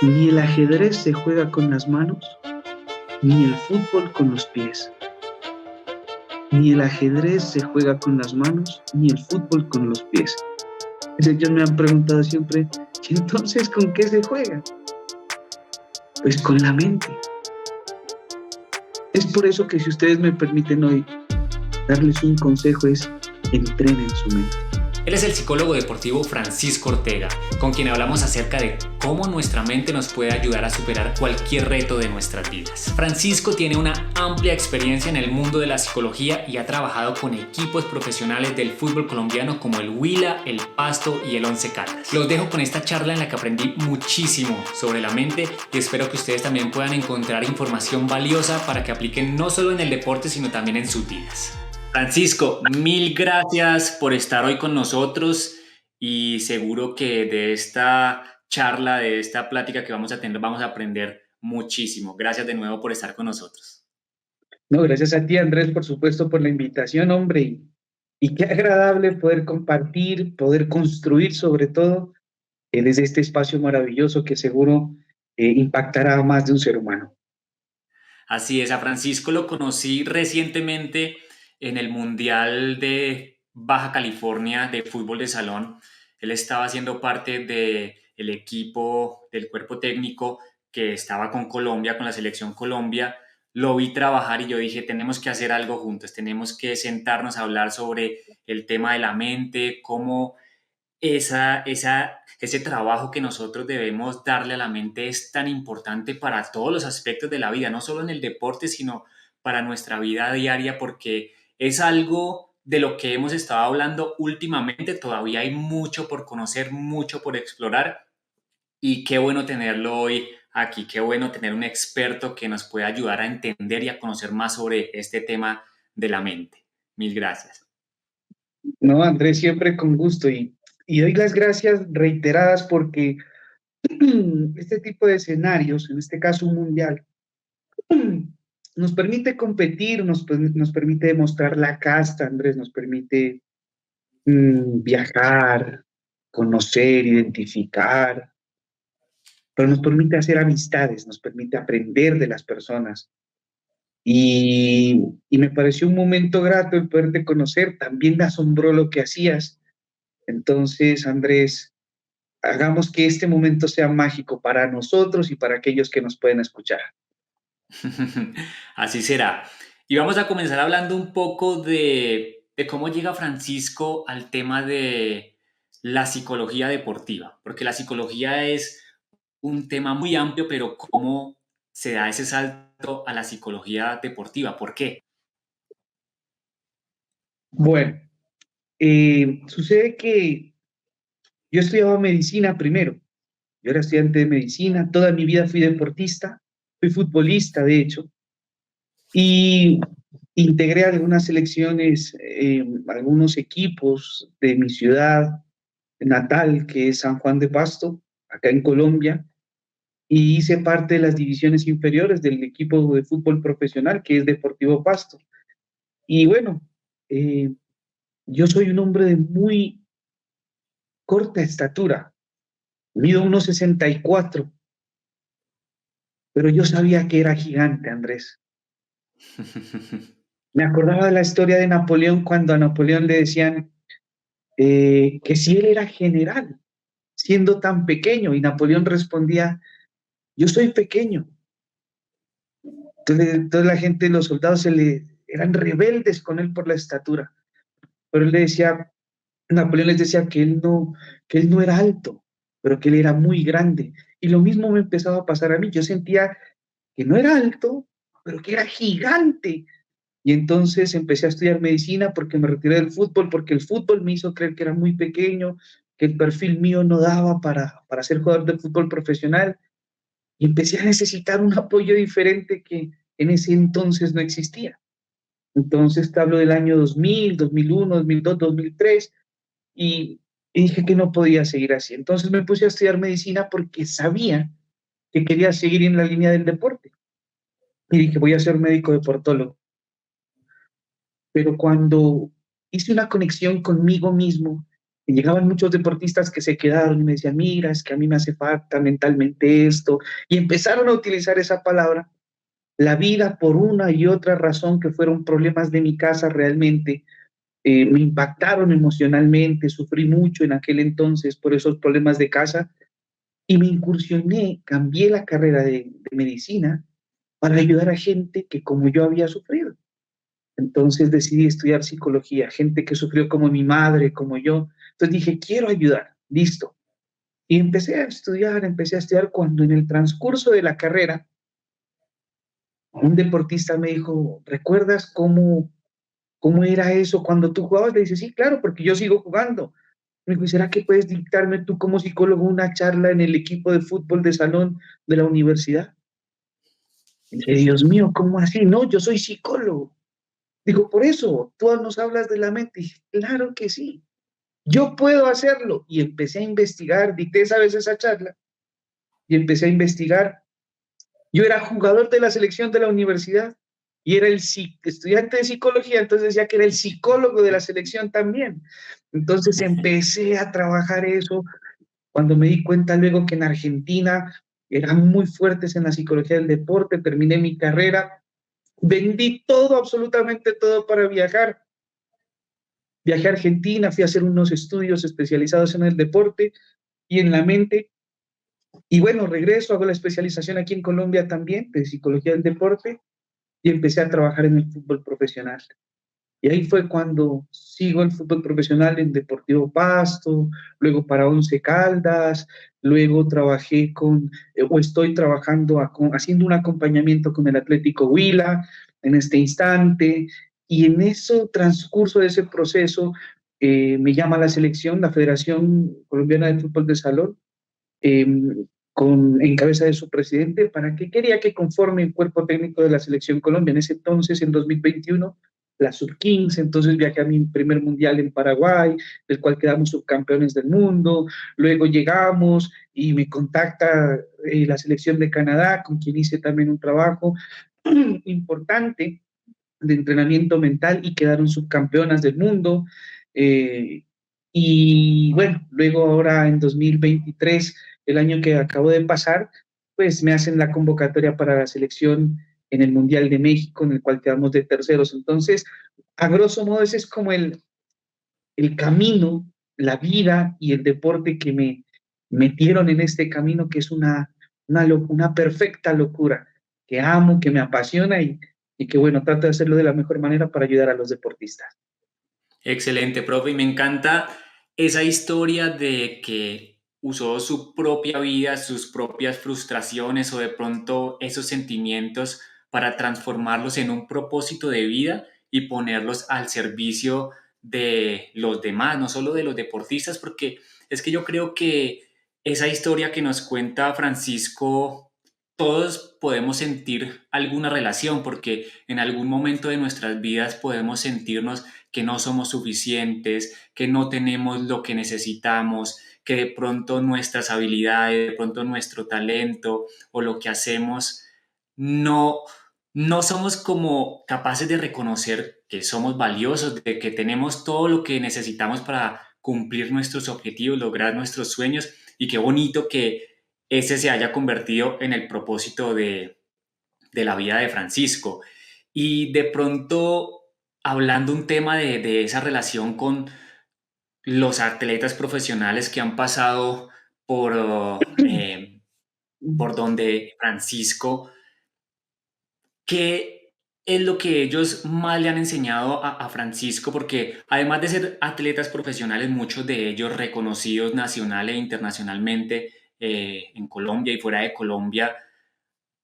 Ni el ajedrez se juega con las manos, ni el fútbol con los pies. Ni el ajedrez se juega con las manos, ni el fútbol con los pies. Ellos me han preguntado siempre, ¿y entonces con qué se juega? Pues con la mente. Es por eso que si ustedes me permiten hoy darles un consejo es entrenen su mente. Él es el psicólogo deportivo Francisco Ortega, con quien hablamos acerca de cómo nuestra mente nos puede ayudar a superar cualquier reto de nuestras vidas. Francisco tiene una amplia experiencia en el mundo de la psicología y ha trabajado con equipos profesionales del fútbol colombiano como el Huila, el Pasto y el Once Caldas. Los dejo con esta charla en la que aprendí muchísimo sobre la mente y espero que ustedes también puedan encontrar información valiosa para que apliquen no solo en el deporte sino también en sus vidas. Francisco, mil gracias por estar hoy con nosotros y seguro que de esta charla, de esta plática que vamos a tener, vamos a aprender muchísimo. Gracias de nuevo por estar con nosotros. No, gracias a ti, Andrés, por supuesto, por la invitación, hombre. Y qué agradable poder compartir, poder construir sobre todo desde este espacio maravilloso que seguro impactará a más de un ser humano. Así es, a Francisco lo conocí recientemente en el Mundial de Baja California de fútbol de salón. Él estaba haciendo parte del equipo, del cuerpo técnico que estaba con Colombia, con la selección Colombia. Lo vi trabajar y yo dije, tenemos que hacer algo juntos, tenemos que sentarnos a hablar sobre el tema de la mente, cómo ese trabajo que nosotros debemos darle a la mente es tan importante para todos los aspectos de la vida, no solo en el deporte, sino para nuestra vida diaria, porque es algo de lo que hemos estado hablando últimamente. Todavía hay mucho por conocer, mucho por explorar y qué bueno tenerlo hoy aquí, qué bueno tener un experto que nos pueda ayudar a entender y a conocer más sobre este tema de la mente. Mil gracias. No, Andrés, siempre con gusto y doy las gracias reiteradas porque este tipo de escenarios, en este caso un mundial, nos permite competir, nos permite demostrar la casta, Andrés, nos permite viajar, conocer, identificar, pero nos permite hacer amistades, nos permite aprender de las personas. Y me pareció un momento grato el poderte conocer, también me asombró lo que hacías. Entonces, Andrés, hagamos que este momento sea mágico para nosotros y para aquellos que nos pueden escuchar. Así será. Y vamos a comenzar hablando un poco de cómo llega Francisco al tema de la psicología deportiva, porque la psicología es un tema muy amplio, pero cómo se da ese salto a la psicología deportiva, ¿por qué? Bueno, sucede que yo estudiaba medicina primero. Yo era estudiante de medicina, toda mi vida fui deportista, fui futbolista, de hecho, y integré algunas selecciones, algunos equipos de mi ciudad natal, que es San Juan de Pasto, acá en Colombia, y hice parte de las divisiones inferiores del equipo de fútbol profesional, que es Deportivo Pasto. Y bueno, eh, yo soy un hombre de muy corta estatura, mido 1,64, pero yo sabía que era gigante, Andrés. Me acordaba de la historia de Napoleón cuando a Napoleón le decían que si él era general, siendo tan pequeño, y Napoleón respondía, yo soy pequeño. Entonces la gente, los soldados eran rebeldes con él por la estatura, pero él le decía, Napoleón les decía que él no era alto, pero que él era muy grande. Y lo mismo me empezaba a pasar a mí. Yo sentía que no era alto, pero que era gigante. Y entonces empecé a estudiar medicina porque me retiré del fútbol, porque el fútbol me hizo creer que era muy pequeño, que el perfil mío no daba para ser jugador de fútbol profesional. Y empecé a necesitar un apoyo diferente que en ese entonces no existía. Entonces te hablo del año 2000, 2001, 2002, 2003, y, y dije que no podía seguir así. Entonces me puse a estudiar medicina porque sabía que quería seguir en la línea del deporte. Y dije, voy a ser médico deportólogo. Pero cuando hice una conexión conmigo mismo, Y llegaban muchos deportistas que se quedaron y me decían, mira, es que a mí me hace falta mentalmente esto. Y empezaron a utilizar esa palabra. La vida, por una y otra razón, que fueron problemas de mi casa realmente, me impactaron emocionalmente, sufrí mucho en aquel entonces por esos problemas de casa y me incursioné, cambié la carrera de medicina para ayudar a gente que como yo había sufrido. Entonces decidí estudiar psicología, gente que sufrió como mi madre, como yo. Entonces dije, quiero ayudar, listo. Y empecé a estudiar cuando en el transcurso de la carrera, un deportista me dijo, ¿recuerdas cómo era eso cuando tú jugabas? Le dice, sí, claro, porque yo sigo jugando. Me dijo, ¿será que puedes dictarme tú como psicólogo una charla en el equipo de fútbol de salón de la universidad? Y dije, Dios mío, ¿cómo así? No, yo soy psicólogo. Digo, por eso, tú nos hablas de la mente. Y dije, claro que sí, yo puedo hacerlo. Y empecé a investigar, dicté esa vez esa charla, y empecé a investigar. Yo era jugador de la selección de la universidad y era el estudiante de psicología, entonces decía que era el psicólogo de la selección también. Entonces empecé a trabajar eso. Cuando me di cuenta luego que en Argentina eran muy fuertes en la psicología del deporte, terminé mi carrera, vendí todo, absolutamente todo para viajar. Viajé a Argentina, fui a hacer unos estudios especializados en el deporte y en la mente. Y bueno, regreso, hago la especialización aquí en Colombia también de psicología del deporte y empecé a trabajar en el fútbol profesional. Y ahí fue cuando sigo el fútbol profesional en Deportivo Pasto, luego para Once Caldas, luego trabajé o estoy trabajando, haciendo un acompañamiento con el Atlético Huila en este instante, y en ese transcurso de ese proceso me llama la selección, la Federación Colombiana de Fútbol de Salón, eh, en cabeza de su presidente, para que quería que conforme el cuerpo técnico de la Selección Colombia. En ese entonces, en 2021, la sub-15, entonces viajé a mi primer mundial en Paraguay, del cual quedamos subcampeones del mundo. Luego llegamos y me contacta la selección de Canadá, con quien hice también un trabajo importante de entrenamiento mental y quedaron subcampeonas del mundo. Eh, y bueno, luego ahora en 2023, el año que acabo de pasar, pues me hacen la convocatoria para la selección en el Mundial de México, en el cual quedamos de terceros. Entonces, a grosso modo, ese es como el camino, la vida y el deporte que me metieron en este camino, que es una perfecta locura, que amo, que me apasiona y que bueno, trato de hacerlo de la mejor manera para ayudar a los deportistas. Excelente, profe. Y me encanta esa historia de que usó su propia vida, sus propias frustraciones o de pronto esos sentimientos para transformarlos en un propósito de vida y ponerlos al servicio de los demás, no solo de los deportistas, porque es que yo creo que esa historia que nos cuenta Francisco, todos podemos sentir alguna relación, porque en algún momento de nuestras vidas podemos sentirnos que no somos suficientes, que no tenemos lo que necesitamos, que de pronto nuestras habilidades, de pronto nuestro talento o lo que hacemos no, no somos como capaces de reconocer que somos valiosos, de que tenemos todo lo que necesitamos para cumplir nuestros objetivos, lograr nuestros sueños y qué bonito que ese se haya convertido en el propósito de la vida de Francisco. Y de pronto, hablando un tema de esa relación con los atletas profesionales que han pasado por donde Francisco, ¿qué es lo que ellos más le han enseñado a Francisco? Porque además de ser atletas profesionales, muchos de ellos reconocidos nacional e internacionalmente en Colombia y fuera de Colombia,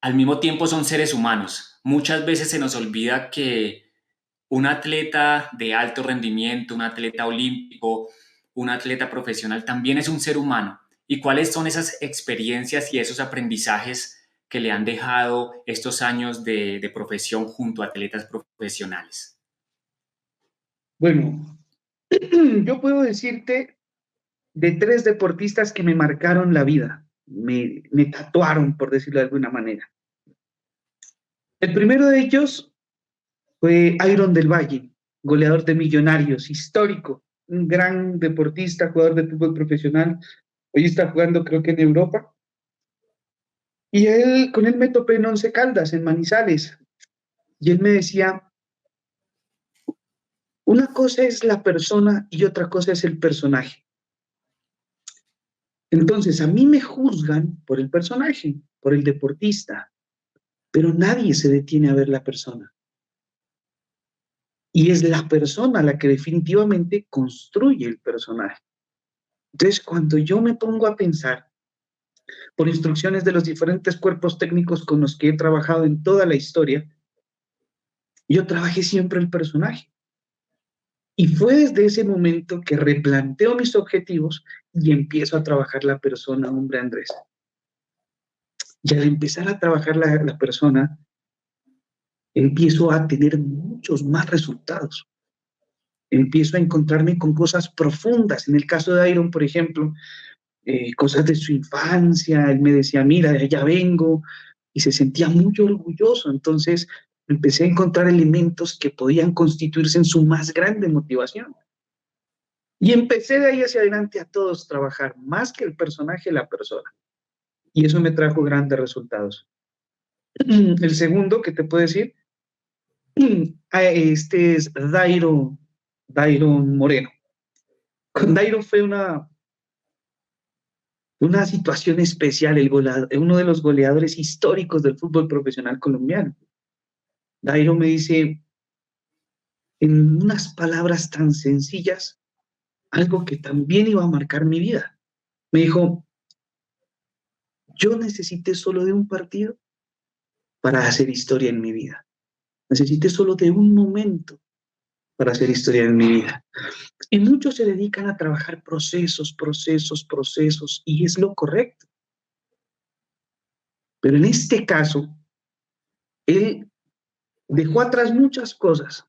al mismo tiempo son seres humanos. Muchas veces se nos olvida que un atleta de alto rendimiento, un atleta olímpico, un atleta profesional también es un ser humano. ¿Y cuáles son esas experiencias y esos aprendizajes que le han dejado estos años de profesión junto a atletas profesionales? Bueno, yo puedo decirte de tres deportistas que me marcaron la vida, me tatuaron, por decirlo de alguna manera. El primero de ellos fue Iron del Valle, goleador de Millonarios, histórico. un gran deportista, jugador de fútbol profesional. Hoy está jugando, creo que en Europa. Y con él me topé en Once Caldas, en Manizales. Y él me decía, una cosa es la persona y otra cosa es el personaje. Entonces, a mí me juzgan por el personaje, por el deportista, pero nadie se detiene a ver la persona. Y es la persona la que definitivamente construye el personaje. Entonces, cuando yo me pongo a pensar, por instrucciones de los diferentes cuerpos técnicos con los que he trabajado en toda la historia, yo trabajé siempre el personaje. Y fue desde ese momento que replanteo mis objetivos y empiezo a trabajar la persona, hombre Andrés. Y al empezar a trabajar la persona, empiezo a tener muchos más resultados. Empiezo a encontrarme con cosas profundas. En el caso de Iron, por ejemplo, cosas de su infancia. Él me decía, mira, de allá vengo, y se sentía muy orgulloso. Entonces empecé a encontrar elementos que podían constituirse en su más grande motivación. Y empecé de ahí hacia adelante a todos trabajar, más que el personaje, la persona. Y eso me trajo grandes resultados. El segundo que te puedo decir, este es Dairo Moreno. Con Dairo fue una situación especial, uno de los goleadores históricos del fútbol profesional colombiano. Dairo me dice, en unas palabras tan sencillas, algo que también iba a marcar mi vida. Me dijo, yo necesité solo de un partido para hacer historia en mi vida. Necesité solo de un momento para hacer historia en mi vida. Y muchos se dedican a trabajar procesos, y es lo correcto. Pero en este caso, él dejó atrás muchas cosas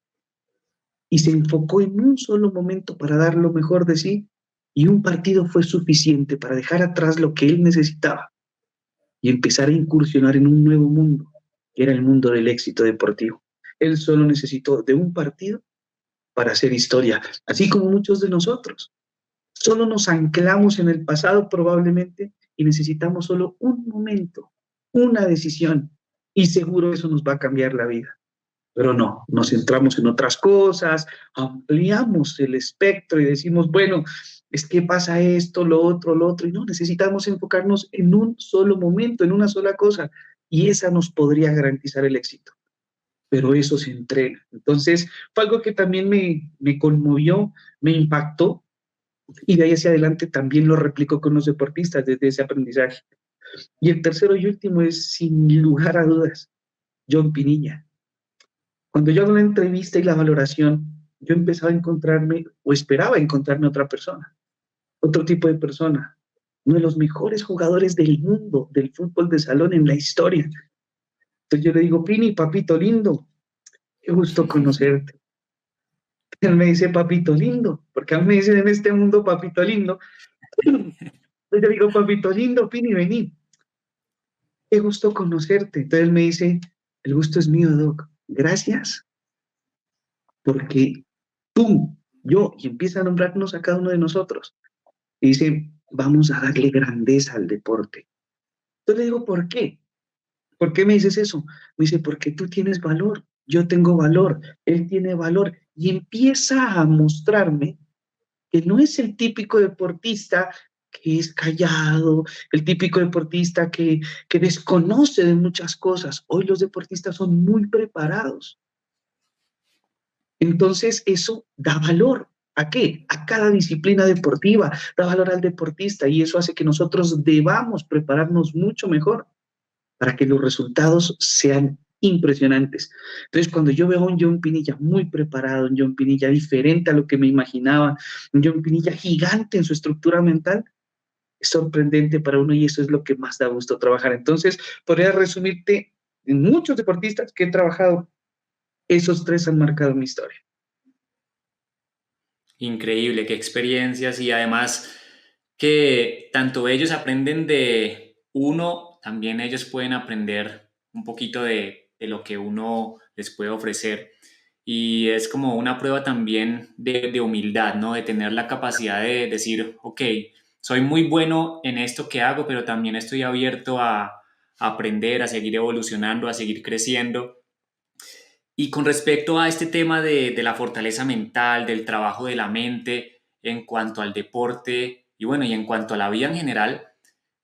y se enfocó en un solo momento para dar lo mejor de sí, y un partido fue suficiente para dejar atrás lo que él necesitaba y empezar a incursionar en un nuevo mundo, que era el mundo del éxito deportivo. Él solo necesitó de un partido para hacer historia, así como muchos de nosotros. Solo nos anclamos en el pasado probablemente y necesitamos solo un momento, una decisión, y seguro eso nos va a cambiar la vida. Pero no, nos centramos en otras cosas, ampliamos el espectro y decimos, bueno, es que pasa esto, lo otro, y no, necesitamos enfocarnos en un solo momento, en una sola cosa, y esa nos podría garantizar el éxito. Pero eso se entrena. Entonces, fue algo que también me conmovió, me impactó, y de ahí hacia adelante también lo replico con los deportistas desde ese aprendizaje. Y el tercero y último es, sin lugar a dudas, John Pinilla. Cuando yo hago la entrevista y la valoración, yo empezaba a encontrarme o esperaba encontrarme otra persona, otro tipo de persona, uno de los mejores jugadores del mundo del fútbol de salón en la historia. Entonces yo le digo, Pini, papito lindo, qué gusto conocerte. Él me dice, papito lindo, porque a mí me dicen en este mundo, papito lindo. Entonces yo digo, papito lindo, Pini, vení, qué gusto conocerte. Entonces él me dice, el gusto es mío, Doc. Gracias, porque tú, yo, y empieza a nombrarnos a cada uno de nosotros. Y dice, vamos a darle grandeza al deporte. Entonces le digo, ¿por qué? ¿Por qué me dices eso? Me dice, porque tú tienes valor, yo tengo valor, él tiene valor. Y empieza a mostrarme que no es el típico deportista que es callado, el típico deportista que desconoce de muchas cosas. Hoy los deportistas son muy preparados. Entonces eso da valor. ¿A qué? A cada disciplina deportiva, da valor al deportista, y eso hace que nosotros debamos prepararnos mucho mejor para que los resultados sean impresionantes. Entonces, cuando yo veo a un John Pinilla muy preparado, un John Pinilla diferente a lo que me imaginaba, un John Pinilla gigante en su estructura mental, es sorprendente para uno, y eso es lo que más da gusto trabajar. Entonces, podría resumirte en muchos deportistas que he trabajado, esos tres han marcado mi historia. Increíble, qué experiencias, y además que tanto ellos aprenden de uno, también ellos pueden aprender un poquito de lo que uno les puede ofrecer. y es como una prueba también de humildad, ¿no? De tener la capacidad de decir, ok, soy muy bueno en esto que hago, pero también estoy abierto a aprender, a seguir evolucionando, a seguir creciendo. Y con respecto a este tema de la fortaleza mental, del trabajo de la mente, en cuanto al deporte y bueno, y en cuanto a la vida en general,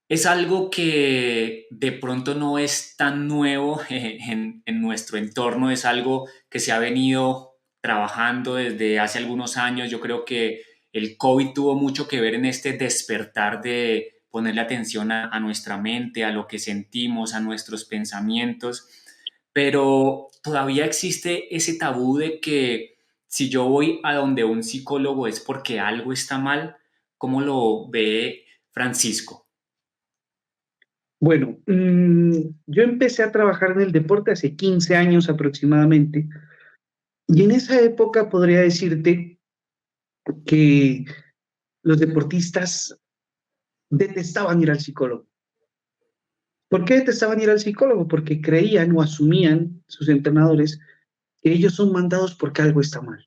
es algo que de pronto no es tan nuevo en nuestro entorno, es algo que se ha venido trabajando desde hace algunos años. Yo creo que el COVID tuvo mucho que ver en este despertar de ponerle atención a nuestra mente, a lo que sentimos, a nuestros pensamientos, pero todavía existe ese tabú de que si yo voy a donde un psicólogo es porque algo está mal. ¿Cómo lo ve Francisco? Bueno, yo empecé a trabajar en el deporte hace 15 años aproximadamente, y en esa época podría decirte que los deportistas detestaban ir al psicólogo. ¿Por qué detestaban ir al psicólogo? Porque creían o asumían sus entrenadores que ellos son mandados porque algo está mal,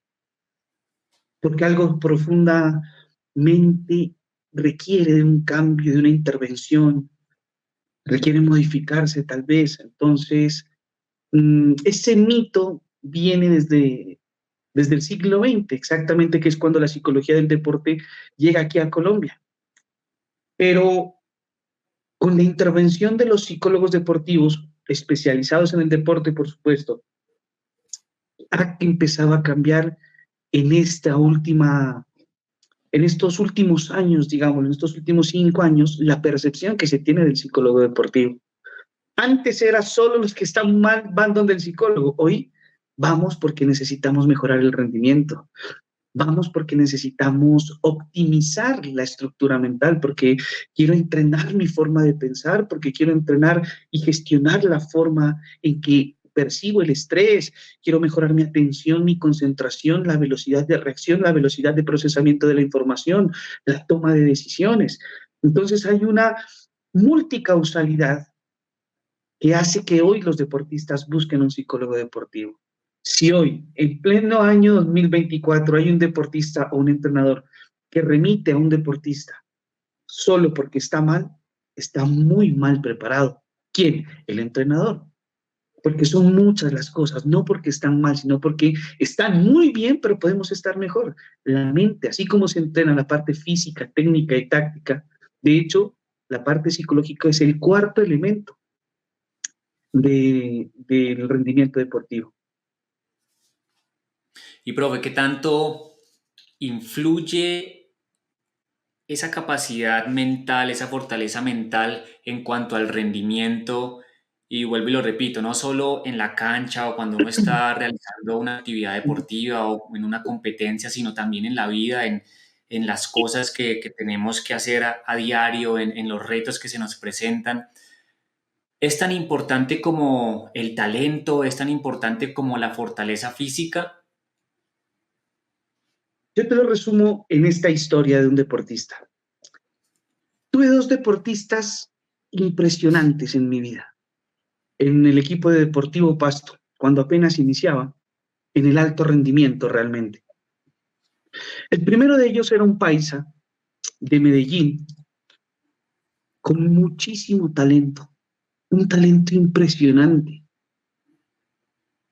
porque algo profundamente requiere de un cambio, de una intervención, requiere modificarse tal vez. Entonces, ese mito viene desde el siglo XX, exactamente, que es cuando la psicología del deporte llega aquí a Colombia. Pero con la intervención de los psicólogos deportivos, especializados en el deporte, por supuesto, ha empezado a cambiar en en estos últimos años, digamos, en estos últimos 5 años, la percepción que se tiene del psicólogo deportivo. Antes era solo los que están mal van donde el psicólogo. Hoy vamos porque necesitamos mejorar el rendimiento. Vamos porque necesitamos optimizar la estructura mental, porque quiero entrenar mi forma de pensar, porque quiero entrenar y gestionar la forma en que percibo el estrés, quiero mejorar mi atención, mi concentración, la velocidad de reacción, la velocidad de procesamiento de la información, la toma de decisiones. Entonces hay una multicausalidad que hace que hoy los deportistas busquen un psicólogo deportivo. Si hoy, en pleno año 2024, hay un deportista o un entrenador que remite a un deportista solo porque está muy mal preparado. ¿Quién? El entrenador. Porque son muchas las cosas, no porque están mal, sino porque están muy bien, pero podemos estar mejor. La mente, así como se entrena la parte física, técnica y táctica, de hecho, la parte psicológica es el cuarto elemento del rendimiento deportivo. Y profe, ¿qué tanto influye esa capacidad mental, esa fortaleza mental en cuanto al rendimiento? Y vuelvo y lo repito, no solo en la cancha o cuando uno está realizando una actividad deportiva o en una competencia, sino también en la vida, en las cosas que tenemos que hacer a diario, en los retos que se nos presentan. ¿Es tan importante como el talento? ¿Es tan importante como la fortaleza física? Yo te lo resumo en esta historia de un deportista. Tuve dos deportistas impresionantes en mi vida. En el equipo de Deportivo Pasto, cuando apenas iniciaba, en el alto rendimiento realmente. El primero de ellos era un paisa de Medellín, con muchísimo talento, un talento impresionante,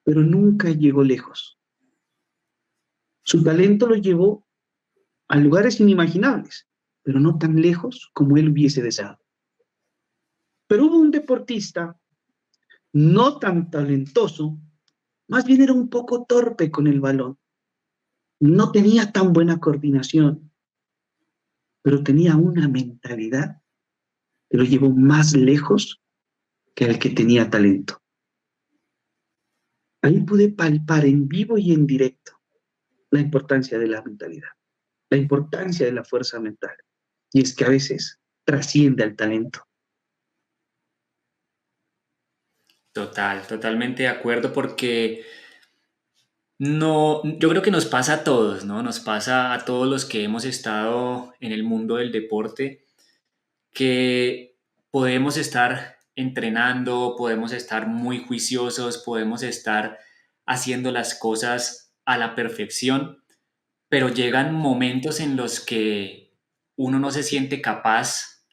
pero nunca llegó lejos. Su talento lo llevó a lugares inimaginables, pero no tan lejos como él hubiese deseado. Pero hubo un deportista no tan talentoso, más bien era un poco torpe con el balón, no tenía tan buena coordinación, pero tenía una mentalidad que lo llevó más lejos que el que tenía talento. Ahí pude palpar en vivo y en directo la importancia de la mentalidad, la importancia de la fuerza mental. Y es que a veces trasciende al talento. Total, totalmente de acuerdo porque no, yo creo que nos pasa a todos, ¿no? Nos pasa a todos los que hemos estado en el mundo del deporte, que podemos estar entrenando, podemos estar muy juiciosos, podemos estar haciendo las cosas a la perfección, pero llegan momentos en los que uno no se siente capaz,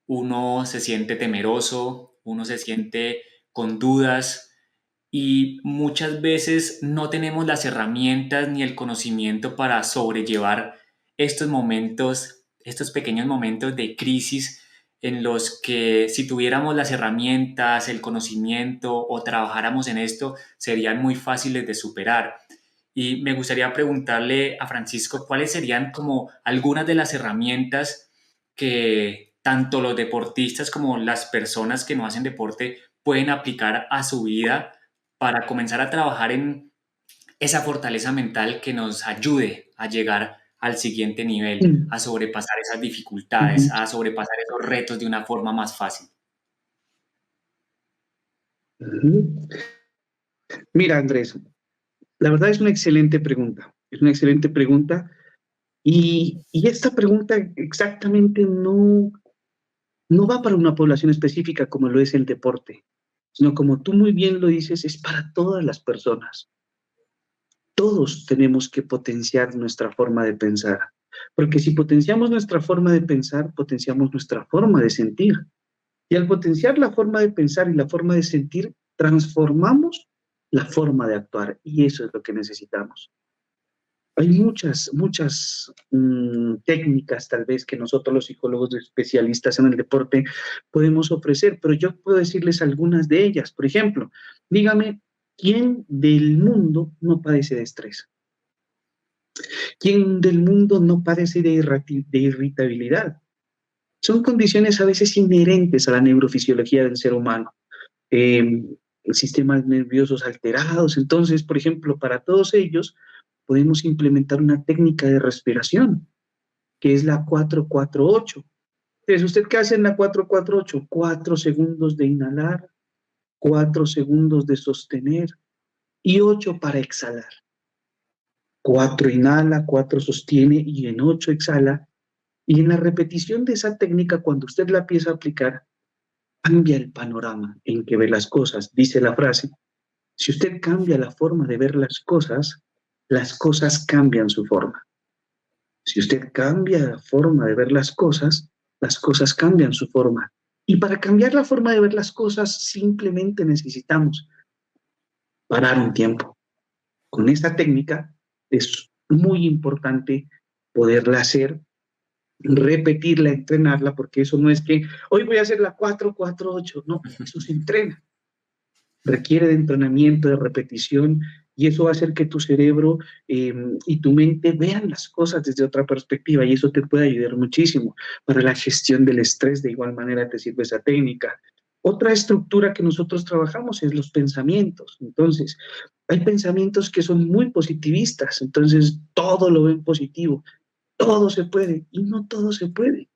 uno se siente temeroso, uno se siente con dudas y muchas veces no tenemos las herramientas ni el conocimiento para sobrellevar estos momentos, estos pequeños momentos de crisis en los que si tuviéramos las herramientas, el conocimiento o trabajáramos en esto, serían muy fáciles de superar. Y me gustaría preguntarle a Francisco cuáles serían como algunas de las herramientas que tanto los deportistas como las personas que no hacen deporte pueden aplicar a su vida para comenzar a trabajar en esa fortaleza mental que nos ayude a llegar al siguiente nivel, Mm, a sobrepasar esas dificultades, ujú, a sobrepasar esos retos de una forma más fácil. ujú. Mira, Andrés, la verdad es una excelente pregunta. Es una excelente pregunta. Y esta pregunta exactamente no va para una población específica como lo es el deporte, sino como tú muy bien lo dices, es para todas las personas. Todos tenemos que potenciar nuestra forma de pensar, porque si potenciamos nuestra forma de pensar, potenciamos nuestra forma de sentir. Y al potenciar la forma de pensar y la forma de sentir, transformamos la forma de actuar. Y eso es lo que necesitamos. Hay muchas técnicas tal vez que nosotros los psicólogos especialistas en el deporte podemos ofrecer, pero yo puedo decirles algunas de ellas. Por ejemplo, dígame, ¿quién del mundo no padece de estrés? ¿Quién del mundo no padece de irritabilidad? Son condiciones a veces inherentes a la neurofisiología del ser humano. Eh, Sistemas nerviosos alterados. Entonces, por ejemplo, para todos ellos podemos implementar una técnica de respiración, que es la 4-4-8. Entonces, ¿usted qué hace en la 4-4-8? 4 segundos de inhalar, 4 segundos de sostener y 8 para exhalar. 4 inhala, 4 sostiene y en 8 exhala. Y en la repetición de esa técnica, cuando usted la empieza a aplicar, cambia el panorama en que ve las cosas. Dice la frase, si usted cambia la forma de ver las cosas cambian su forma. Si usted cambia la forma de ver las cosas cambian su forma. Y para cambiar la forma de ver las cosas, simplemente necesitamos parar un tiempo. Con esta técnica es muy importante poderla hacer, repetirla, entrenarla, porque eso no es que hoy voy a hacer la 4-4-8, no, eso se entrena, requiere de entrenamiento, de repetición, y eso va a hacer que tu cerebro y tu mente vean las cosas desde otra perspectiva, y eso te puede ayudar muchísimo para la gestión del estrés. De igual manera te sirve esa técnica. Otra estructura que nosotros trabajamos es los pensamientos. Entonces, hay pensamientos que son muy positivistas, entonces todo lo ven positivo, todo se puede, y no todo se puede.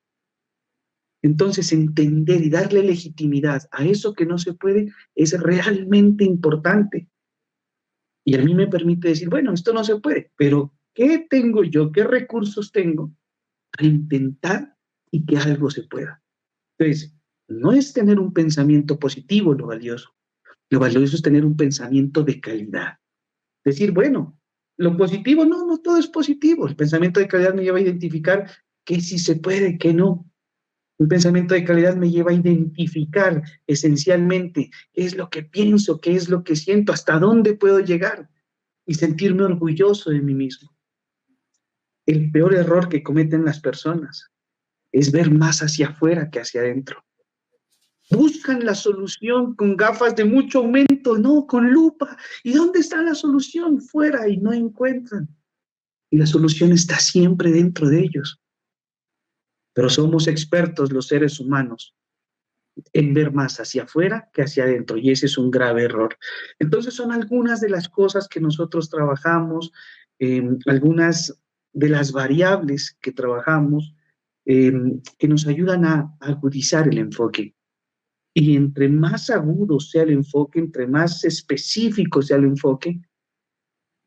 Entonces, entender y darle legitimidad a eso que no se puede es realmente importante. Y a mí me permite decir, bueno, esto no se puede, pero ¿qué tengo yo? ¿Qué recursos tengo para intentar y que algo se pueda? Entonces, no es tener un pensamiento positivo lo valioso es tener un pensamiento de calidad. Decir, bueno, lo positivo, no, no todo es positivo. El pensamiento de calidad me lleva a identificar qué sí se puede, qué no. Un pensamiento de calidad me lleva a identificar esencialmente qué es lo que pienso, qué es lo que siento, hasta dónde puedo llegar y sentirme orgulloso de mí mismo. El peor error que cometen las personas es ver más hacia afuera que hacia adentro. Buscan la solución con gafas de mucho aumento, no, con lupa. ¿Y dónde está la solución? Fuera, y no encuentran. Y la solución está siempre dentro de ellos. Pero somos expertos los seres humanos en ver más hacia afuera que hacia adentro, y ese es un grave error. Entonces son algunas de las cosas que nosotros trabajamos, algunas de las variables que trabajamos, eh, que nos ayudan a agudizar el enfoque. Y entre más agudo sea el enfoque, entre más específico sea el enfoque,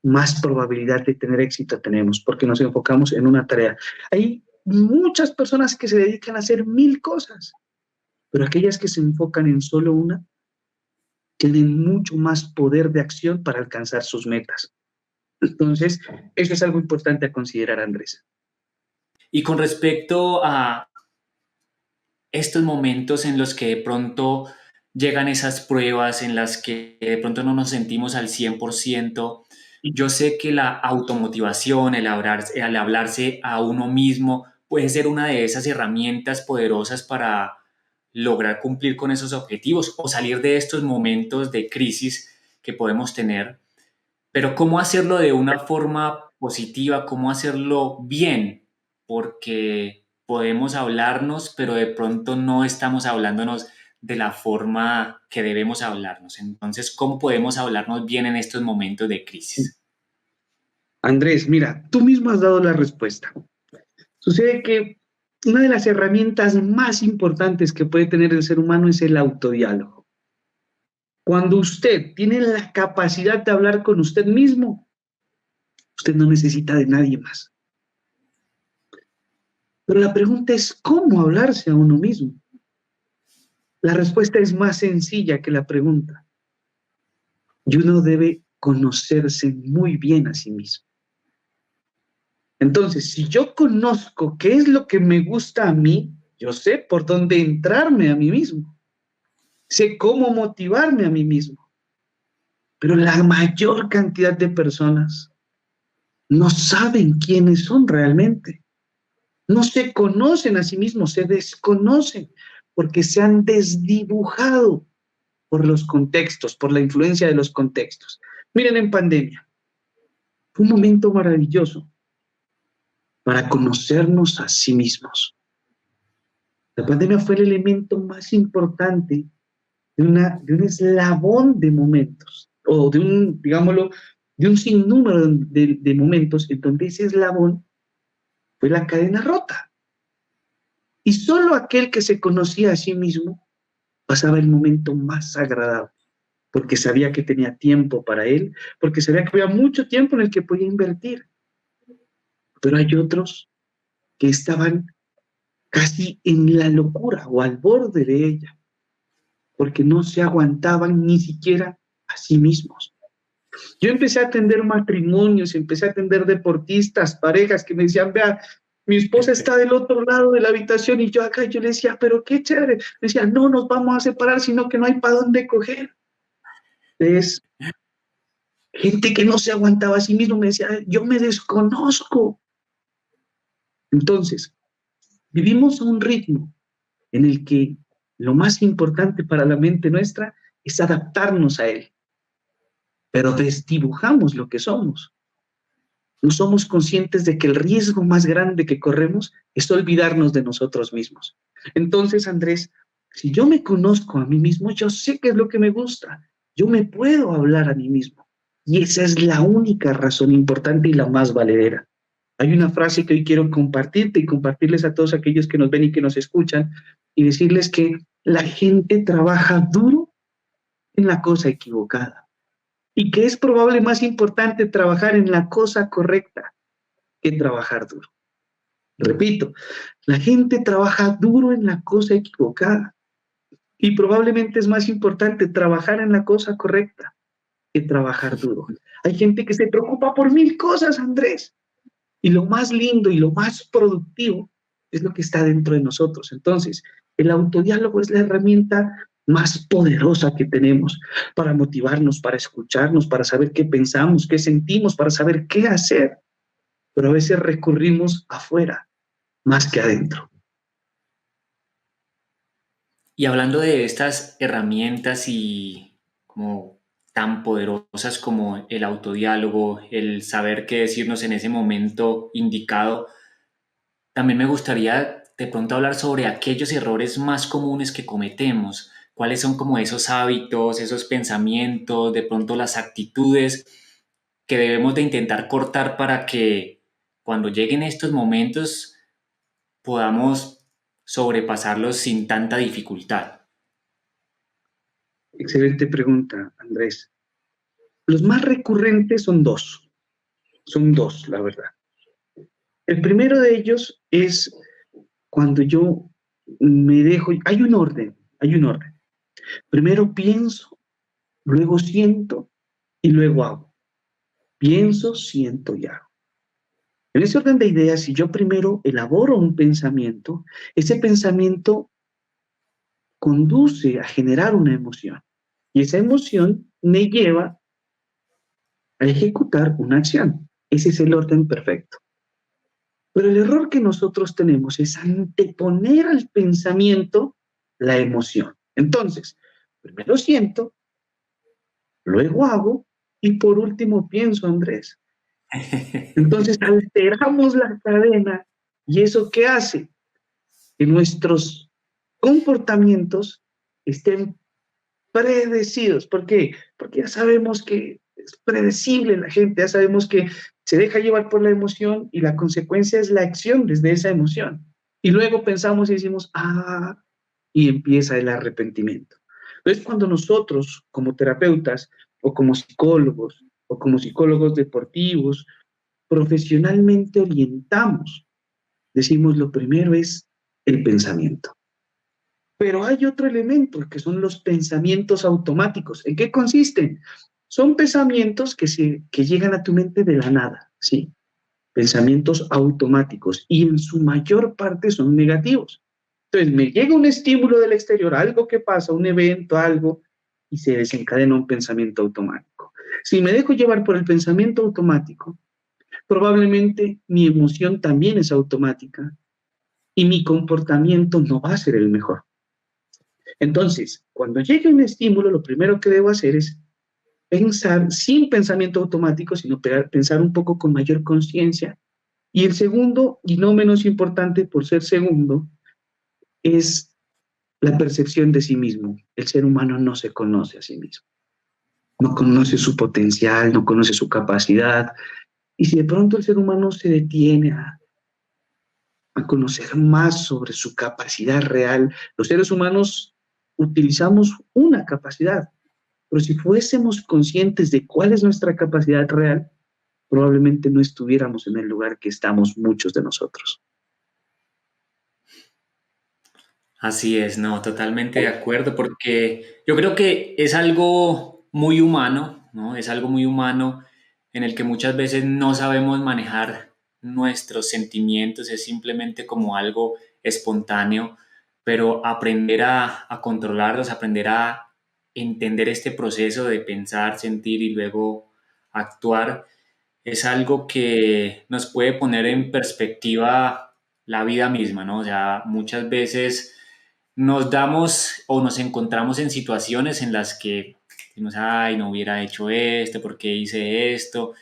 más probabilidad de tener éxito tenemos, porque nos enfocamos en una tarea. Hay muchas personas que se dedican a hacer 1000 cosas, pero aquellas que se enfocan en solo una tienen mucho más poder de acción para alcanzar sus metas. Entonces, eso es algo importante a considerar, Andrés. Y con respecto a estos momentos en los que de pronto llegan esas pruebas, en las que de pronto no nos sentimos al 100%, yo sé que la automotivación, el hablarse a uno mismo, puede ser una de esas herramientas poderosas para lograr cumplir con esos objetivos o salir de estos momentos de crisis que podemos tener. Pero ¿cómo hacerlo de una forma positiva? ¿Cómo hacerlo bien? Porque podemos hablarnos, pero de pronto no estamos hablándonos de la forma que debemos hablarnos. Entonces, ¿cómo podemos hablarnos bien en estos momentos de crisis? Andrés, mira, tú mismo has dado la respuesta. Sucede que una de las herramientas más importantes que puede tener el ser humano es el autodiálogo. Cuando usted tiene la capacidad de hablar con usted mismo, usted no necesita de nadie más. Pero la pregunta es, ¿cómo hablarse a uno mismo? La respuesta es más sencilla que la pregunta. Y uno debe conocerse muy bien a sí mismo. Entonces, si yo conozco qué es lo que me gusta a mí, yo sé por dónde entrarme a mí mismo. Sé cómo motivarme a mí mismo. Pero la mayor cantidad de personas no saben quiénes son realmente. No se conocen a sí mismos, se desconocen porque se han desdibujado por los contextos, por la influencia de los contextos. Miren, en pandemia, fue un momento maravilloso para conocernos a sí mismos. La pandemia fue el elemento más importante de un eslabón de momentos, o de un, digámoslo, de un sinnúmero de momentos en donde ese eslabón fue la cadena rota. Y solo aquel que se conocía a sí mismo pasaba el momento más agradable, porque sabía que tenía tiempo para él, porque sabía que había mucho tiempo en el que podía invertir. Pero hay otros que estaban casi en la locura o al borde de ella, porque no se aguantaban ni siquiera a sí mismos. Yo empecé a atender matrimonios, empecé a atender deportistas, parejas que me decían, vea, mi esposa está del otro lado de la habitación y yo acá, yo le decía, pero qué chévere. Me decía, no nos vamos a separar, sino que no hay para dónde coger. Es gente que no se aguantaba a sí mismo, me decía, yo me desconozco. Entonces, vivimos a un ritmo en el que lo más importante para la mente nuestra es adaptarnos a él, pero desdibujamos lo que somos. No somos conscientes de que el riesgo más grande que corremos es olvidarnos de nosotros mismos. Entonces, Andrés, si yo me conozco a mí mismo, yo sé qué es lo que me gusta. Yo me puedo hablar a mí mismo. Y esa es la única razón importante y la más valedera. Hay una frase que hoy quiero compartirte y compartirles a todos aquellos que nos ven y que nos escuchan y decirles que la gente trabaja duro en la cosa equivocada y que es probable más importante trabajar en la cosa correcta que trabajar duro. Repito, la gente trabaja duro en la cosa equivocada y probablemente es más importante trabajar en la cosa correcta que trabajar duro. Hay gente que se preocupa por mil cosas, Andrés, y lo más lindo y lo más productivo es lo que está dentro de nosotros. Entonces, el autodiálogo es la herramienta más poderosa que tenemos para motivarnos, para escucharnos, para saber qué pensamos, qué sentimos, para saber qué hacer. Pero a veces recurrimos afuera más que adentro. Y hablando de estas herramientas y como tan poderosas como el autodiálogo, el saber qué decirnos en ese momento indicado, también me gustaría de pronto hablar sobre aquellos errores más comunes que cometemos, cuáles son como esos hábitos, esos pensamientos, de pronto las actitudes que debemos de intentar cortar para que cuando lleguen estos momentos podamos sobrepasarlos sin tanta dificultad. Excelente pregunta, Andrés. Los más recurrentes son dos, la verdad. El primero de ellos es cuando yo me dejo, hay un orden. Primero pienso, luego siento y luego hago. Pienso, siento y hago. En ese orden de ideas, si yo primero elaboro un pensamiento, ese pensamiento conduce a generar una emoción. Y esa emoción me lleva a ejecutar una acción. Ese es el orden perfecto. Pero el error que nosotros tenemos es anteponer al pensamiento la emoción. Entonces, primero siento, luego hago y por último pienso, Andrés. Entonces alteramos la cadena y eso ¿qué hace? Que nuestros comportamientos estén predecidos. ¿Por qué? Porque ya sabemos que es predecible la gente, ya sabemos que se deja llevar por la emoción y la consecuencia es la acción desde esa emoción. Y luego pensamos y decimos, y empieza el arrepentimiento. Entonces, cuando nosotros, como terapeutas, o como psicólogos deportivos, profesionalmente orientamos, decimos lo primero es el pensamiento. Pero hay otro elemento que son los pensamientos automáticos. ¿En qué consisten? Son pensamientos que llegan a tu mente de la nada, ¿sí? Pensamientos automáticos y en su mayor parte son negativos. Entonces me llega un estímulo del exterior, algo que pasa, un evento, algo, y se desencadena un pensamiento automático. Si me dejo llevar por el pensamiento automático, probablemente mi emoción también es automática y mi comportamiento no va a ser el mejor. Entonces, cuando llegue un estímulo, lo primero que debo hacer es pensar sin pensamiento automático, sino pensar un poco con mayor conciencia. Y el segundo, y no menos importante por ser segundo, es la percepción de sí mismo. El ser humano no se conoce a sí mismo, no conoce su potencial, no conoce su capacidad. Y si de pronto el ser humano se detiene a conocer más sobre su capacidad real, los seres humanos utilizamos una capacidad, pero si fuésemos conscientes de cuál es nuestra capacidad real, probablemente no estuviéramos en el lugar que estamos muchos de nosotros. Así es, no, totalmente de acuerdo, porque yo creo que es algo muy humano, ¿no? Es algo muy humano en el que muchas veces no sabemos manejar nuestros sentimientos, es simplemente como algo espontáneo, pero aprender a controlarlos, aprender a entender este proceso de pensar, sentir y luego actuar, es algo que nos puede poner en perspectiva la vida misma, ¿no? O sea, muchas veces nos damos o nos encontramos en situaciones en las que decimos, ay, no hubiera hecho esto, ¿por qué hice esto?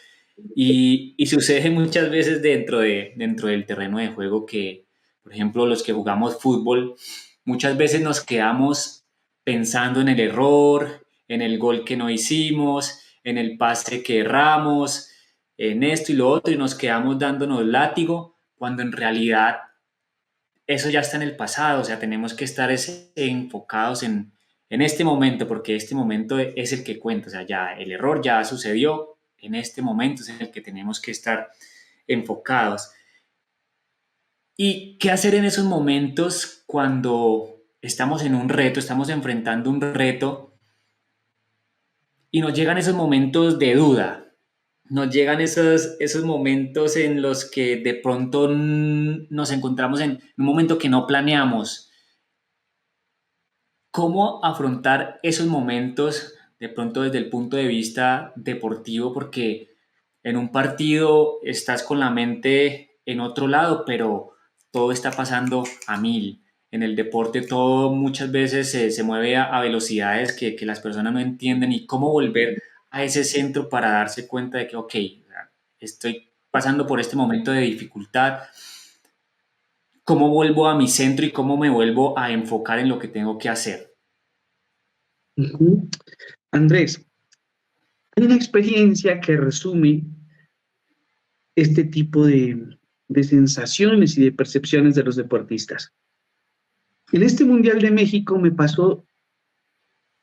Y sucede muchas veces dentro del terreno de juego que, por ejemplo, los que jugamos fútbol, muchas veces nos quedamos pensando en el error, en el gol que no hicimos, en el pase que erramos, en esto y lo otro, y nos quedamos dándonos látigo, cuando en realidad eso ya está en el pasado, o sea, tenemos que estar enfocados en este momento, porque este momento es el que cuenta, o sea, ya el error ya sucedió, en este momento es en el que tenemos que estar enfocados. ¿Y qué hacer en esos momentos cuando estamos en un reto, estamos enfrentando un reto y nos llegan esos momentos de duda? Nos llegan esos momentos en los que de pronto nos encontramos en un momento que no planeamos. ¿Cómo afrontar esos momentos de pronto desde el punto de vista deportivo? Porque en un partido estás con la mente en otro lado, pero todo está pasando a mil. En el deporte todo muchas veces se mueve a velocidades que las personas no entienden y cómo volver a ese centro para darse cuenta de que, ok, estoy pasando por este momento de dificultad, cómo vuelvo a mi centro y cómo me vuelvo a enfocar en lo que tengo que hacer. Uh-huh. Andrés, hay una experiencia que resume este tipo de sensaciones y de percepciones de los deportistas. En este Mundial de México me pasó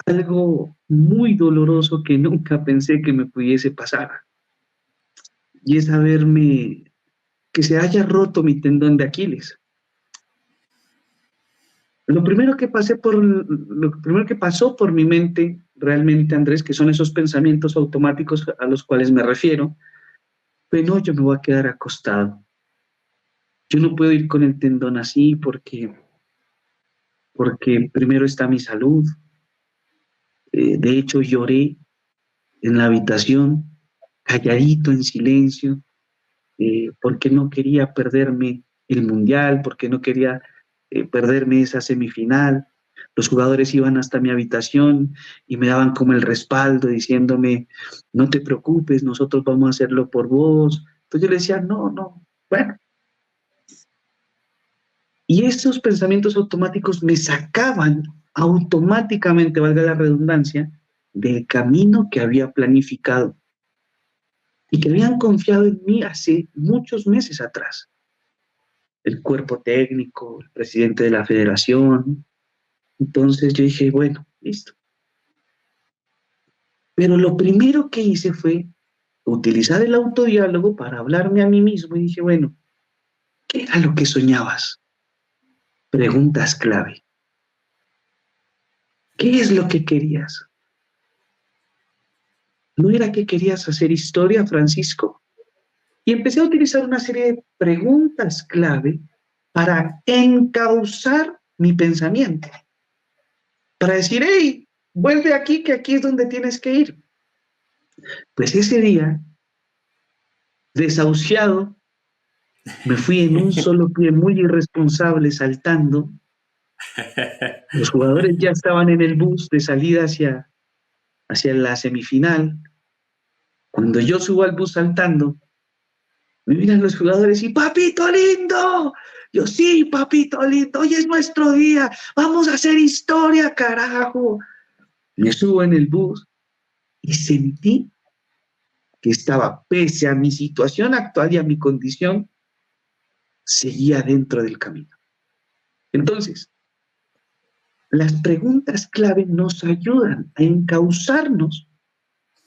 algo muy doloroso que nunca pensé que me pudiese pasar, y es que se haya roto mi tendón de Aquiles. Lo primero que pasó por mi mente realmente, Andrés, que son esos pensamientos automáticos a los cuales me refiero, pues no, yo me voy a quedar acostado. Yo no puedo ir con el tendón así porque primero está mi salud. De hecho, lloré en la habitación, calladito, en silencio, porque no quería perderme el mundial, porque no quería perderme esa semifinal. Los jugadores iban hasta mi habitación y me daban como el respaldo diciéndome, no te preocupes, nosotros vamos a hacerlo por vos. Entonces yo le decía, no, no, bueno. Y esos pensamientos automáticos me sacaban automáticamente, valga la redundancia, del camino que había planificado y que habían confiado en mí hace muchos meses atrás. El cuerpo técnico, el presidente de la federación. Entonces yo dije, bueno, listo. Pero lo primero que hice fue utilizar el autodiálogo para hablarme a mí mismo y dije, bueno, ¿qué era lo que soñabas? Preguntas clave. ¿Qué es lo que querías? ¿No era que querías hacer historia, Francisco? Y empecé a utilizar una serie de preguntas clave para encauzar mi pensamiento. Para decir, hey, vuelve aquí, que aquí es donde tienes que ir. Pues ese día, desahuciado, me fui en un solo pie muy irresponsable saltando. Los jugadores ya estaban en el bus de salida hacia la semifinal. Cuando yo subo al bus saltando, me miran los jugadores y ¡papito lindo! Yo, sí, papito lindo, hoy es nuestro día, vamos a hacer historia, carajo. Me subo en el bus y sentí que estaba, pese a mi situación actual y a mi condición, seguía dentro del camino. Entonces, las preguntas clave nos ayudan a encauzarnos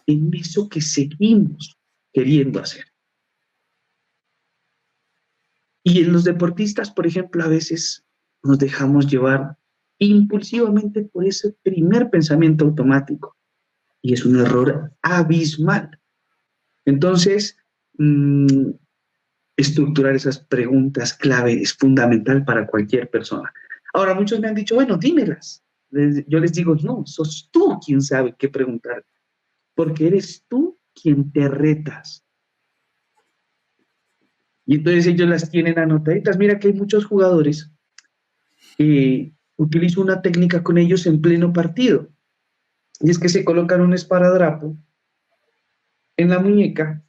en eso que seguimos queriendo hacer. Y en los deportistas, por ejemplo, a veces nos dejamos llevar impulsivamente por ese primer pensamiento automático y es un error abismal. Entonces, estructurar esas preguntas clave es fundamental para cualquier persona. Ahora, muchos me han dicho, bueno, dímelas. Yo les digo, no, sos tú quien sabe qué preguntar, porque eres tú quien te retas. Y entonces ellos las tienen anotaditas. Mira que hay muchos jugadores que utilizo una técnica con ellos en pleno partido. Y es que se colocan un esparadrapo en la muñeca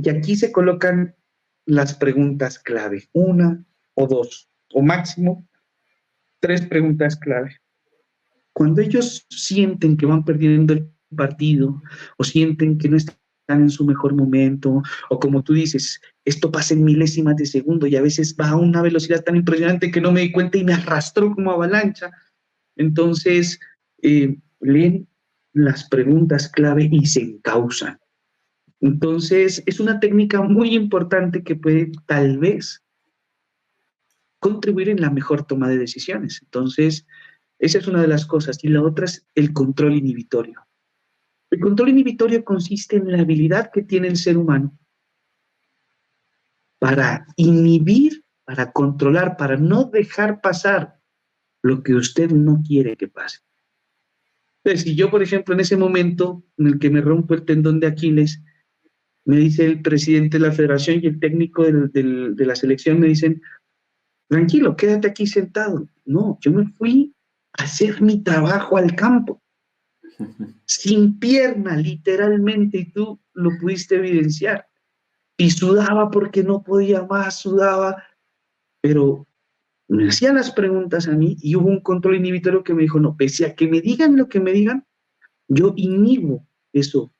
y aquí se colocan las preguntas clave, una o dos, o máximo tres preguntas clave. Cuando ellos sienten que van perdiendo el partido o sienten que no están en su mejor momento, o como tú dices, esto pasa en milésimas de segundo y a veces va a una velocidad tan impresionante que no me di cuenta y me arrastró como avalancha. Entonces, leen las preguntas clave y se encausan. Entonces, es una técnica muy importante que puede tal vez contribuir en la mejor toma de decisiones. Entonces, esa es una de las cosas. Y la otra es el control inhibitorio. El control inhibitorio consiste en la habilidad que tiene el ser humano para inhibir, para controlar, para no dejar pasar lo que usted no quiere que pase. Entonces, si yo, por ejemplo, en ese momento en el que me rompo el tendón de Aquiles, me dice el presidente de la federación y el técnico de la selección, me dicen, tranquilo, quédate aquí sentado. No, yo me fui a hacer mi trabajo al campo, sin pierna, literalmente, y tú lo pudiste evidenciar. Y sudaba porque no podía más, sudaba, pero me hacían las preguntas a mí y hubo un control inhibitorio que me dijo, no, pese a que me digan lo que me digan, yo inhibo eso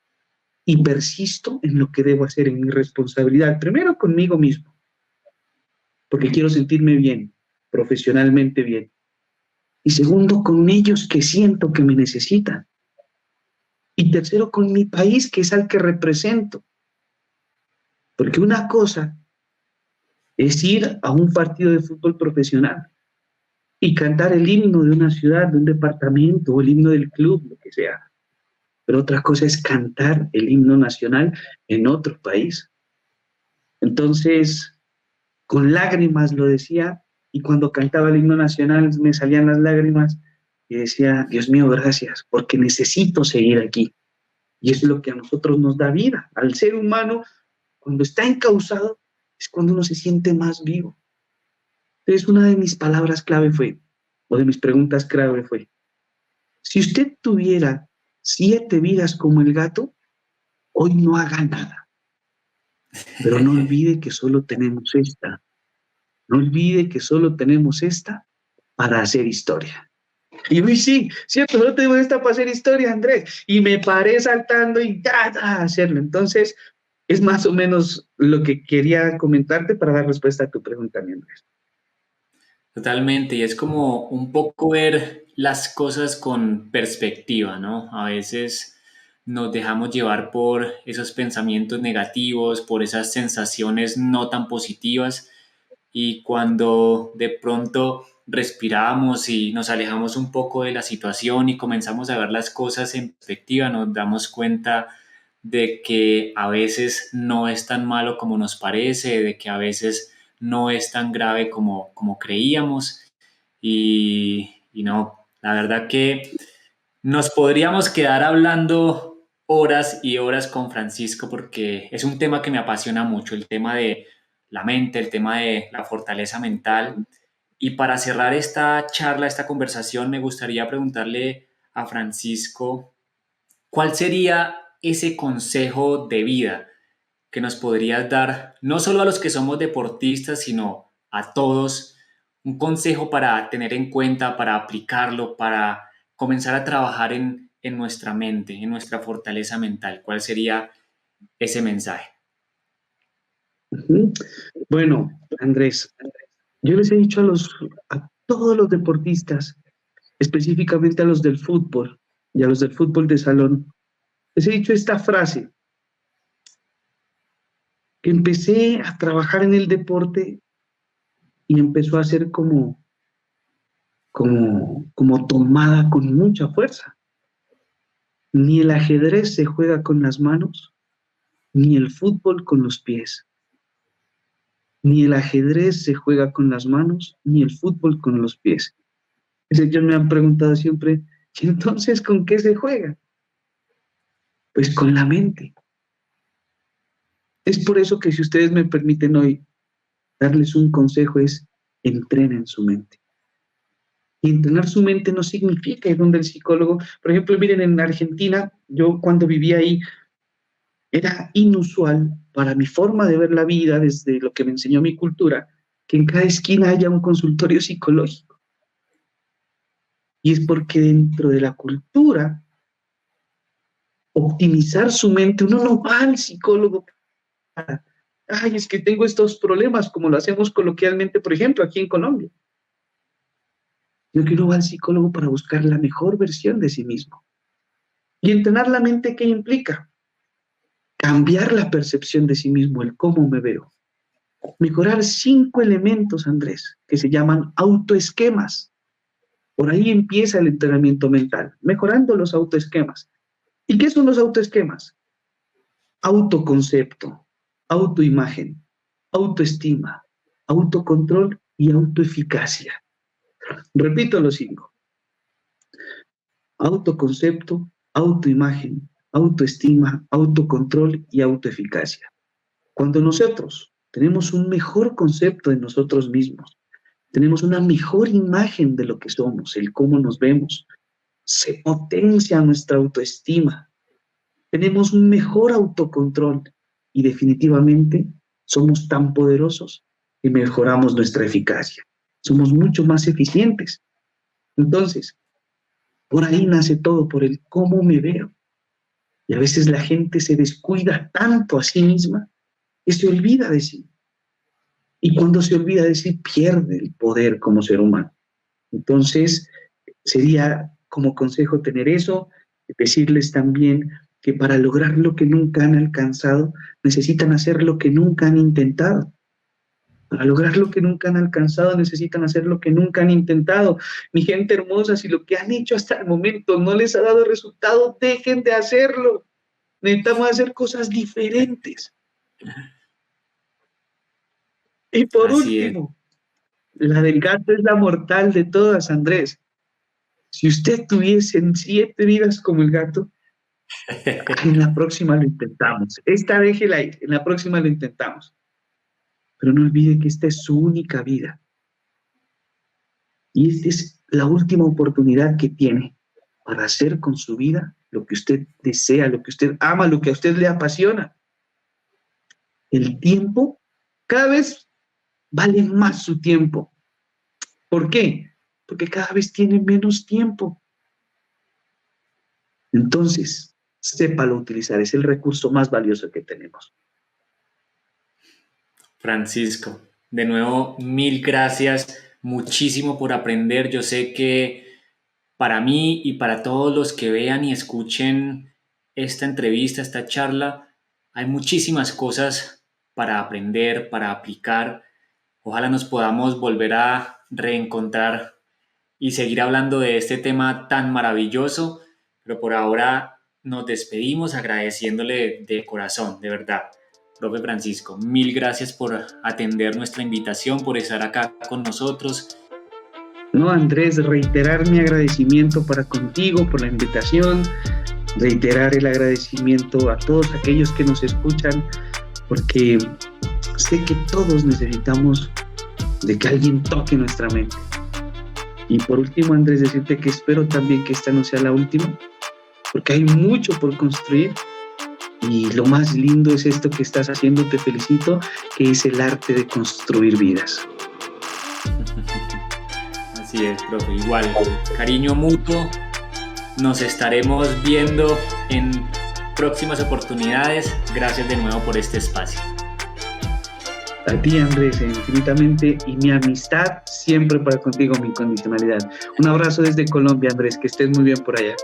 y persisto en lo que debo hacer, en mi responsabilidad, primero conmigo mismo, porque quiero sentirme bien, profesionalmente bien, y segundo con ellos que siento que me necesitan, y tercero con mi país, que es al que represento, porque una cosa es ir a un partido de fútbol profesional y cantar el himno de una ciudad, de un departamento, o el himno del club, lo que sea. Pero otra cosa es cantar el himno nacional en otro país. Entonces, con lágrimas lo decía, y cuando cantaba el himno nacional me salían las lágrimas y decía, Dios mío, gracias, porque necesito seguir aquí. Y es lo que a nosotros nos da vida. Al ser humano, cuando está encauzado, es cuando uno se siente más vivo. Entonces, una de mis palabras clave fue, o de mis preguntas clave fue, si usted tuviera 7 vidas como el gato, hoy no haga nada. Pero no olvide que solo tenemos esta. No olvide que solo tenemos esta para hacer historia. Y uy, sí, cierto, solo tenemos esta para hacer historia, Andrés. Y me paré saltando y a hacerlo. Entonces, es más o menos lo que quería comentarte para dar respuesta a tu pregunta, mi Andrés. Totalmente, y es como un poco ver las cosas con perspectiva, ¿no? A veces nos dejamos llevar por esos pensamientos negativos, por esas sensaciones no tan positivas, y cuando de pronto respiramos y nos alejamos un poco de la situación y comenzamos a ver las cosas en perspectiva, nos damos cuenta de que a veces no es tan malo como nos parece, de que a veces no es tan grave como creíamos y no, la verdad que nos podríamos quedar hablando horas y horas con Francisco porque es un tema que me apasiona mucho, el tema de la mente, el tema de la fortaleza mental. Y para cerrar esta charla, esta conversación, me gustaría preguntarle a Francisco, ¿cuál sería ese consejo de vida que nos podrías dar, no solo a los que somos deportistas, sino a todos, un consejo para tener en cuenta, para aplicarlo, para comenzar a trabajar en nuestra mente, en nuestra fortaleza mental? ¿Cuál sería ese mensaje? Uh-huh. Bueno, Andrés, yo les he dicho a todos los deportistas, específicamente a los del fútbol y a los del fútbol de salón, les he dicho esta frase, que empecé a trabajar en el deporte y empezó a ser como tomada con mucha fuerza. Ni el ajedrez se juega con las manos, ni el fútbol con los pies. Ni el ajedrez se juega con las manos, ni el fútbol con los pies. Ellos me han preguntado siempre, ¿y entonces con qué se juega? Pues con la mente. Es por eso que si ustedes me permiten hoy darles un consejo es entrenen su mente. Y entrenar su mente no significa ir donde el psicólogo. Por ejemplo, miren, en Argentina, yo cuando vivía ahí, era inusual para mi forma de ver la vida, desde lo que me enseñó mi cultura, que en cada esquina haya un consultorio psicológico. Y es porque dentro de la cultura, optimizar su mente, uno no va al psicólogo para, ay, es que tengo estos problemas, como lo hacemos coloquialmente, por ejemplo, aquí en Colombia. Sino que uno va al psicólogo para buscar la mejor versión de sí mismo. Y entrenar la mente, ¿qué implica? Cambiar la percepción de sí mismo, el cómo me veo. Mejorar 5 elementos, Andrés, que se llaman autoesquemas. Por ahí empieza el entrenamiento mental, mejorando los autoesquemas. ¿Y qué son los autoesquemas? Autoconcepto, autoimagen, autoestima, autocontrol y autoeficacia. Repito los 5. Autoconcepto, autoimagen, autoestima, autocontrol y autoeficacia. Cuando nosotros tenemos un mejor concepto de nosotros mismos, tenemos una mejor imagen de lo que somos, el cómo nos vemos, se potencia nuestra autoestima, tenemos un mejor autocontrol y definitivamente somos tan poderosos que mejoramos nuestra eficacia. Somos mucho más eficientes. Entonces, por ahí nace todo, por el cómo me veo. Y a veces la gente se descuida tanto a sí misma que se olvida de sí. Y cuando se olvida de sí, pierde el poder como ser humano. Entonces, sería como consejo tener eso, decirles también que para lograr lo que nunca han alcanzado, necesitan hacer lo que nunca han intentado. Para lograr lo que nunca han alcanzado necesitan hacer lo que nunca han intentado. Mi gente hermosa, si lo que han hecho hasta el momento no les ha dado resultado, dejen de hacerlo. Necesitamos hacer cosas diferentes. Y por Así es. último, la del gato es la mortal de todas, Andrés. Si usted tuviese 7 vidas como el gato, en la próxima lo intentamos. Esta déjela ir, en la próxima lo intentamos. Pero no olvide que esta es su única vida. Y esta es la última oportunidad que tiene para hacer con su vida lo que usted desea, lo que usted ama, lo que a usted le apasiona. El tiempo, cada vez vale más su tiempo. ¿Por qué? Porque cada vez tiene menos tiempo. Entonces, sépalo utilizar, es el recurso más valioso que tenemos. Francisco, de nuevo, mil gracias, muchísimo por aprender. Yo sé que para mí y para todos los que vean y escuchen esta entrevista, esta charla, hay muchísimas cosas para aprender, para aplicar. Ojalá nos podamos volver a reencontrar y seguir hablando de este tema tan maravilloso, pero por ahora nos despedimos agradeciéndole de corazón, de verdad. Profe Francisco, mil gracias por atender nuestra invitación, por estar acá con nosotros. No, Andrés, reiterar mi agradecimiento para contigo por la invitación, reiterar el agradecimiento a todos aquellos que nos escuchan, porque sé que todos necesitamos de que alguien toque nuestra mente. Y por último, Andrés, decirte que espero también que esta no sea la última, porque hay mucho por construir. Y lo más lindo es esto que estás haciendo, te felicito, que es el arte de construir vidas. Así es, profe, igual, cariño mutuo, nos estaremos viendo en próximas oportunidades. Gracias de nuevo por este espacio. A ti, Andrés, infinitamente, y mi amistad siempre para contigo, mi incondicionalidad. Un abrazo desde Colombia, Andrés, que estés muy bien por allá.